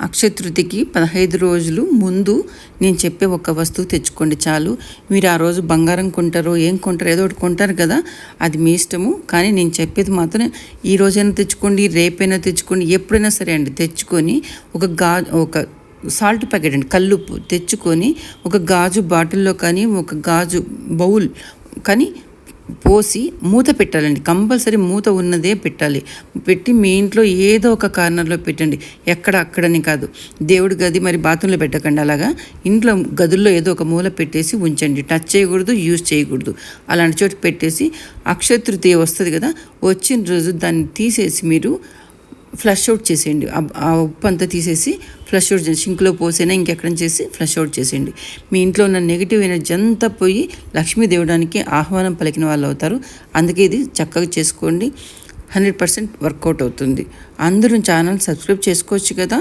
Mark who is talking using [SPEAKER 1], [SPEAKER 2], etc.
[SPEAKER 1] అక్షయ తృతీయకి 15 రోజులు ముందు నేను చెప్పే ఒక వస్తువు తెచ్చుకోండి చాలు. మీరు ఆ రోజు బంగారం కొంటారో ఏం కొంటారో ఏదో ఒకటి కొంటారు కదా, అది మీ ఇష్టము. కానీ నేను చెప్పేది మాత్రం ఈ రోజైనా తెచ్చుకోండి, రేపైనా తెచ్చుకోండి, ఎప్పుడైనా సరే అండి తెచ్చుకొని ఒక సాల్ట్ ప్యాకెట్ అండి, కల్లుప్పు తెచ్చుకొని ఒక గాజు బాటిల్లో కానీ ఒక గాజు బౌల్ కానీ పోసి మూత పెట్టాలండి. కంపల్సరీ మూత ఉన్నదే పెట్టాలి. పెట్టి మీ ఇంట్లో ఏదో ఒక కార్నర్లో పెట్టండి. అక్కడని కాదు, దేవుడి గది మరి బాత్రూంలో పెట్టకండి. అలాగా ఇంట్లో గదుల్లో ఏదో ఒక మూల పెట్టేసి ఉంచండి. టచ్ చేయకూడదు, యూజ్ చేయకూడదు. అలాంటి చోటు పెట్టేసి అక్షయ తృతీయ వస్తుంది కదా, వచ్చిన రోజు దాన్ని తీసేసి మీరు ఫ్లష్ అవుట్ చేసేయండి. ఆ ఉప్పు అంతా తీసేసి ఫ్లష్ అవుట్ చేసి సింక్లో పోసైనా ఇంకెక్కడ చేసి ఫ్లష్ అవుట్ చేసేయండి. మీ ఇంట్లో ఉన్న నెగిటివ్ ఎనర్జీ అంతా పోయి లక్ష్మీదేవుడానికి ఆహ్వానం పలికిన వాళ్ళు అవుతారు. అందుకే ఇది చక్కగా చేసుకోండి. 100% వర్కౌట్ అవుతుంది. అందరూ ఛానల్ సబ్స్క్రైబ్ చేసుకోవచ్చు కదా.